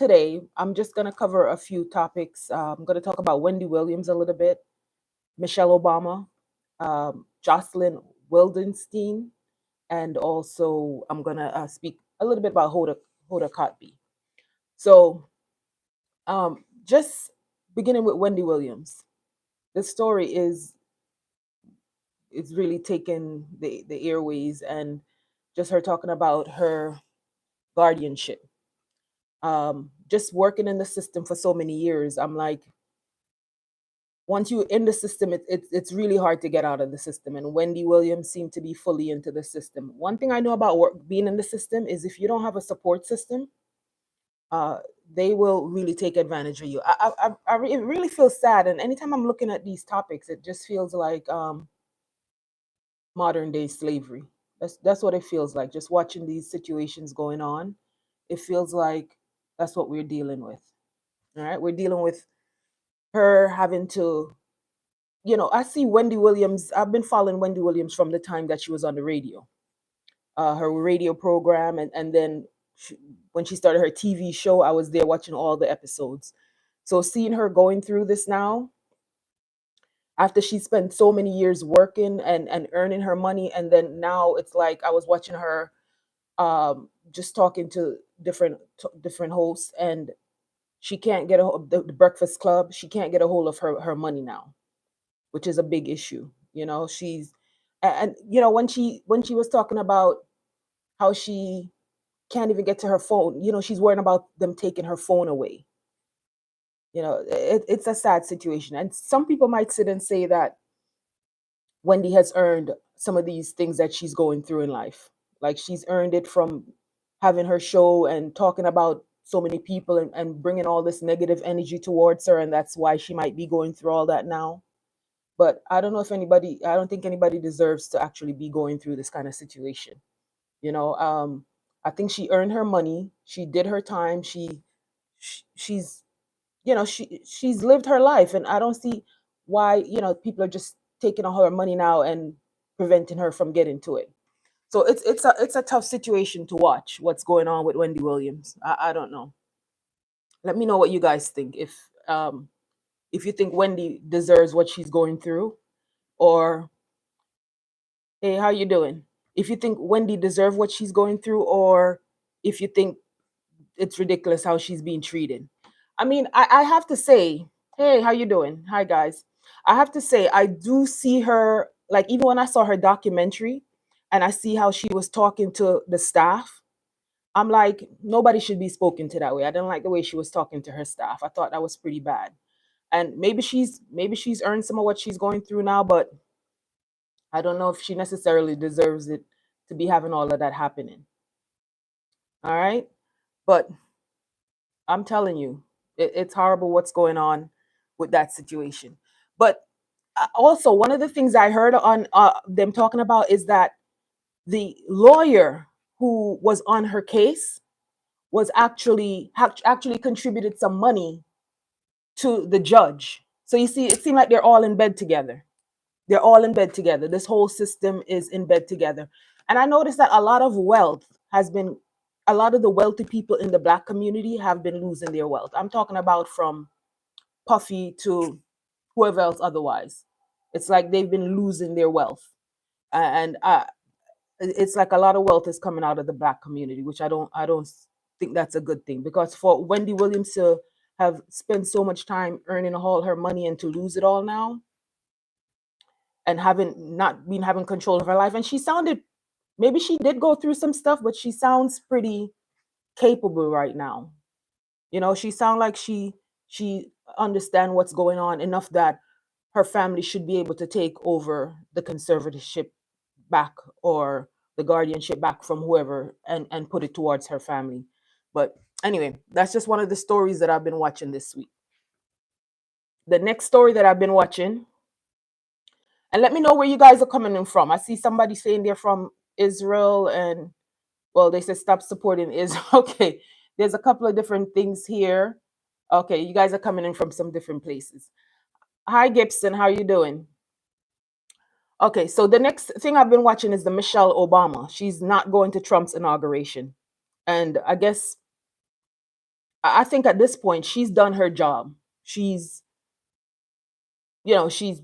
today I'm just going to cover a few topics. I'm going to talk about Wendy Williams a little bit, Michelle Obama, Jocelyn Wildenstein, and also I'm going to speak a little bit about Hoda Kotb. So, just beginning with Wendy Williams. The story is it's really taken the airways, and just her talking about her guardianship. Just working in the system for so many years, I'm like, once you're in the system, it's really hard to get out of the system. And Wendy Williams seemed to be fully into the system. One thing I know about being in the system is if you don't have a support system, uh, they will really take advantage of you. It really feels sad. And anytime I'm looking at these topics, it just feels like modern day slavery. That's what it feels like. Just watching these situations going on, it feels like that's what we're dealing with. All right, we're dealing with her having to, I see Wendy Williams. I've been following Wendy Williams from the time that she was on the radio, her radio program, and then when she started her TV show, I was there watching all the episodes. So seeing her going through this now, after she spent so many years working and earning her money, and then now it's like I was watching her just talking to different hosts, and she can't get the Breakfast Club. She can't get a hold of her money now, which is a big issue. She's and when she was talking about how she can't even get to her phone. She's worrying about them taking her phone away. It's a sad situation, and some people might sit and say that Wendy has earned some of these things that she's going through in life. Like she's earned it from having her show and talking about so many people and bringing all this negative energy towards her, and that's why she might be going through all that now. But I don't think anybody deserves to actually be going through this kind of situation. You know, I think she earned her money. She did her time. She's she's lived her life, and I don't see why people are just taking all her money now and preventing her from getting to it. So it's a tough situation to watch what's going on with Wendy Williams. I don't know. Let me know what you guys think. If you think Wendy deserves what she's going through, or hey, how you doing? If you think Wendy deserves what she's going through, or if you think it's ridiculous how she's being treated. I mean, I have to say, hey, how you doing? Hi guys. I have to say, I do see her, like, even when I saw her documentary and I see how she was talking to the staff, I'm like, nobody should be spoken to that way. I didn't like the way she was talking to her staff. I thought that was pretty bad. And maybe she's earned some of what she's going through now, but I don't know if she necessarily deserves it to be having all of that happening. All right. But I'm telling you, it's horrible what's going on with that situation. But also, one of the things I heard on them talking about is that the lawyer who was on her case was actually contributed some money to the judge. So you see, it seemed like they're all in bed together. They're all in bed together. This whole system is in bed together. And I noticed that a lot of the wealthy people in the black community have been losing their wealth. I'm talking about from Puffy to whoever else otherwise. It's like they've been losing their wealth. And it's like a lot of wealth is coming out of the black community, which I don't think that's a good thing, because for Wendy Williams to have spent so much time earning all her money and to lose it all now, and having not been having control of her life. And she sounded, maybe she did go through some stuff, but she sounds pretty capable right now. She sounds like she understand what's going on enough that her family should be able to take over the conservatorship back, or the guardianship back from whoever, and put it towards her family. But anyway, that's just one of the stories that I've been watching this week. The next story that I've been watching, and let me know where you guys are coming in from. I see somebody saying they're from Israel, and well, they said stop supporting Israel. Okay, there's a couple of different things here. Okay, you guys are coming in from some different places. Hi Gibson, how you doing? Okay, so the next thing I've been watching is the Michelle Obama. She's not going to Trump's inauguration, and I guess I think at this point she's done her job. She's, she's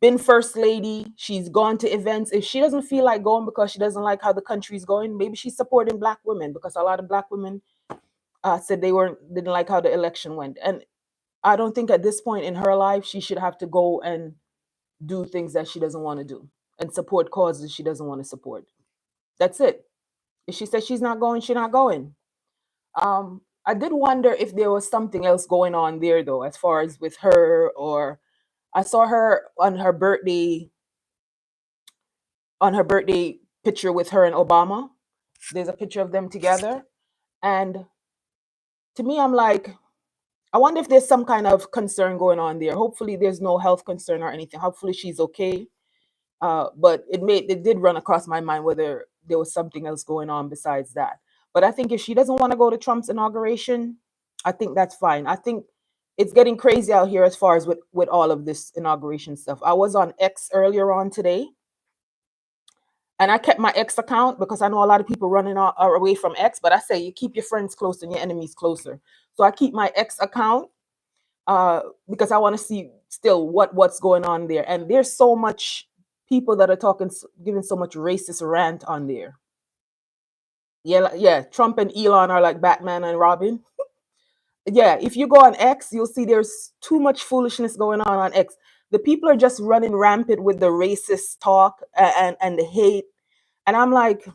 been first lady. She's gone to events. If she doesn't feel like going because she doesn't like how the country's going, maybe she's supporting black women, because a lot of black women said didn't like how the election went. And I don't think at this point in her life she should have to go and do things that she doesn't want to do and support causes she doesn't want to support. That's it. If she says she's not going, she's not going. I did wonder if there was something else going on there though, as far as with her, or I saw her on her birthday picture with her and Obama. There's a picture of them together. And to me, I'm like, I wonder if there's some kind of concern going on there. Hopefully there's no health concern or anything. Hopefully she's okay. But it did run across my mind whether there was something else going on besides that. But I think if she doesn't want to go to Trump's inauguration, I think that's fine. I think it's getting crazy out here as far as with all of this inauguration stuff. I was on X earlier on today, and I kept my X account because I know a lot of people running away from X. But I say you keep your friends close and your enemies closer. So I keep my X account because I want to see still what's going on there. And there's so much people that are talking, giving so much racist rant on there. Yeah. Trump and Elon are like Batman and Robin. Yeah, if you go on X, you'll see there's too much foolishness going on X. The people are just running rampant with the racist talk and the hate. And I'm like,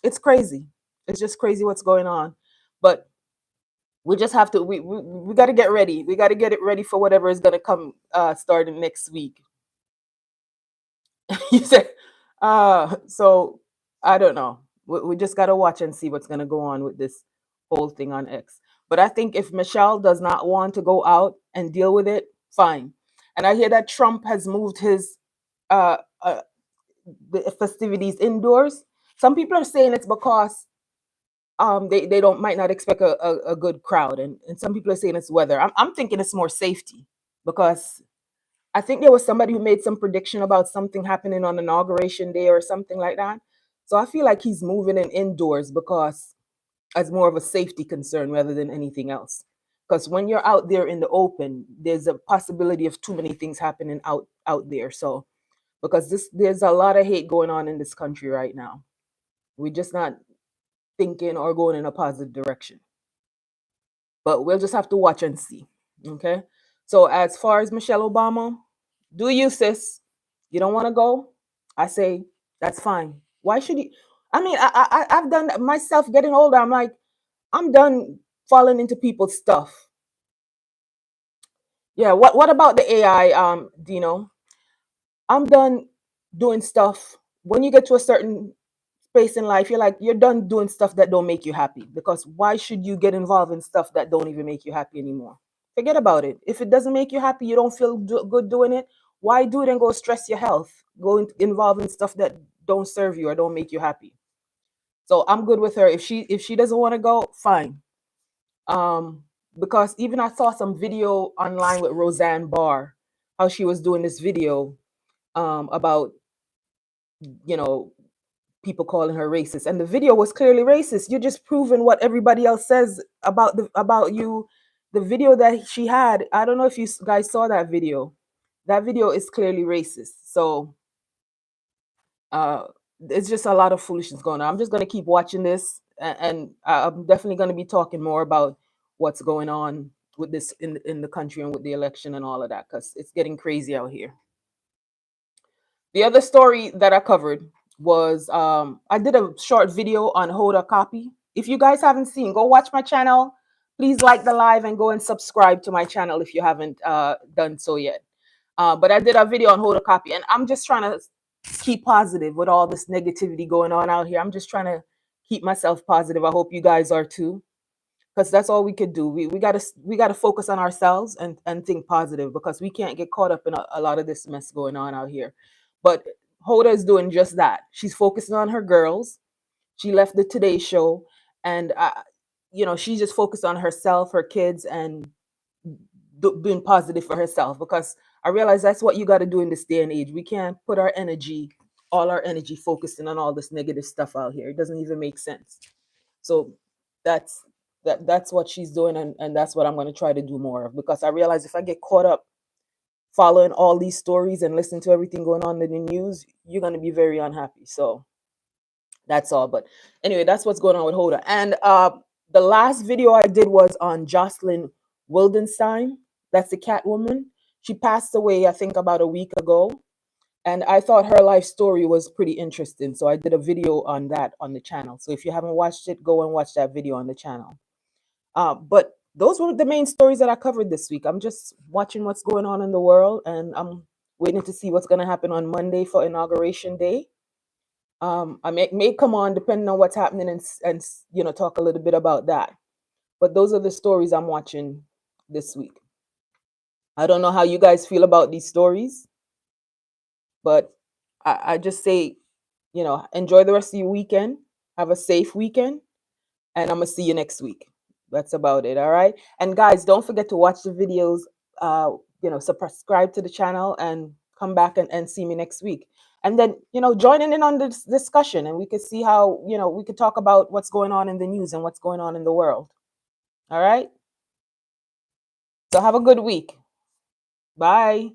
it's crazy. It's just crazy what's going on. But we just have to we got to get ready. We got to get it ready for whatever is going to come starting next week. You said so I don't know. We just got to watch and see what's going to go on with this whole thing on X. But I think if Michelle does not want to go out and deal with it, fine. And I hear that Trump has moved his uh, uh the festivities indoors. Some people are saying it's because they don't might not expect a good crowd, and some people are saying it's weather. I'm thinking it's more safety, because I think there was somebody who made some prediction about something happening on inauguration day or something like that. So I feel like he's moving in indoors because as more of a safety concern rather than anything else. Because when you're out there in the open, there's a possibility of too many things happening out there. So because there's a lot of hate going on in this country right now. We're just not thinking or going in a positive direction. But we'll just have to watch and see. Okay. So as far as Michelle Obama, do you, sis? You don't want to go? I say that's fine. Why should you? I mean, I've done that myself. Getting older, I'm like, I'm done falling into people's stuff. Yeah. What about the AI, Dino? I'm done doing stuff. When you get to a certain space in life, you're done doing stuff that don't make you happy. Because why should you get involved in stuff that don't even make you happy anymore? Forget about it. If it doesn't make you happy, you don't feel good doing it. Why do it and go stress your health? Involved in stuff that don't serve you or don't make you happy. So I'm good with her. If she doesn't want to go, fine. Um, because even I saw some video online with Roseanne Barr, how she was doing this video about you know people calling her racist, and the video was clearly racist. You're just proving what everybody else says about you. The video that she had, I don't know if you guys saw that video. That video is clearly racist. So uh it's just a lot of foolishness going on. I'm just going to keep watching this, and I'm definitely going to be talking more about what's going on with this in the country and with the election and all of that, because it's getting crazy out here. The other story that I covered was I did a short video on Hoda Copy. If you guys haven't seen, go watch my channel. Please like the live and go and subscribe to my channel if you haven't done so yet. But I did a video on Hoda Copy, and I'm just trying to keep positive with all this negativity going on out here. I'm just trying to keep myself positive. I hope you guys are too, because that's all we could do. We gotta focus on ourselves and think positive, because we can't get caught up in a lot of this mess going on out here. But Hoda is doing just that. She's focusing on her girls. She left the Today Show, and she's just focused on herself, her kids, and being positive for herself. Because I realize that's what you got to do in this day and age. We can't put all our energy focusing on all this negative stuff out here. It doesn't even make sense. So that's that's what she's doing, and that's what I'm going to try to do more of, because I realize if I get caught up following all these stories and listening to everything going on in the news, you're going to be very unhappy. So that's all. But anyway, that's what's going on with Hoda. And the last video I did was on Jocelyn Wildenstein. That's the Catwoman. She passed away, I think, about a week ago. And I thought her life story was pretty interesting. So I did a video on that on the channel. So if you haven't watched it, go and watch that video on the channel. But those were the main stories that I covered this week. I'm just watching what's going on in the world, and I'm waiting to see what's going to happen on Monday for Inauguration Day. I may come on depending on what's happening, and talk a little bit about that. But those are the stories I'm watching this week. I don't know how you guys feel about these stories, but I just say, enjoy the rest of your weekend. Have a safe weekend, and I'm gonna see you next week. That's about it. All right. And guys, don't forget to watch the videos. Subscribe to the channel and come back and see me next week. And then, joining in on this discussion, and we could see how, we could talk about what's going on in the news and what's going on in the world. All right. So have a good week. Bye.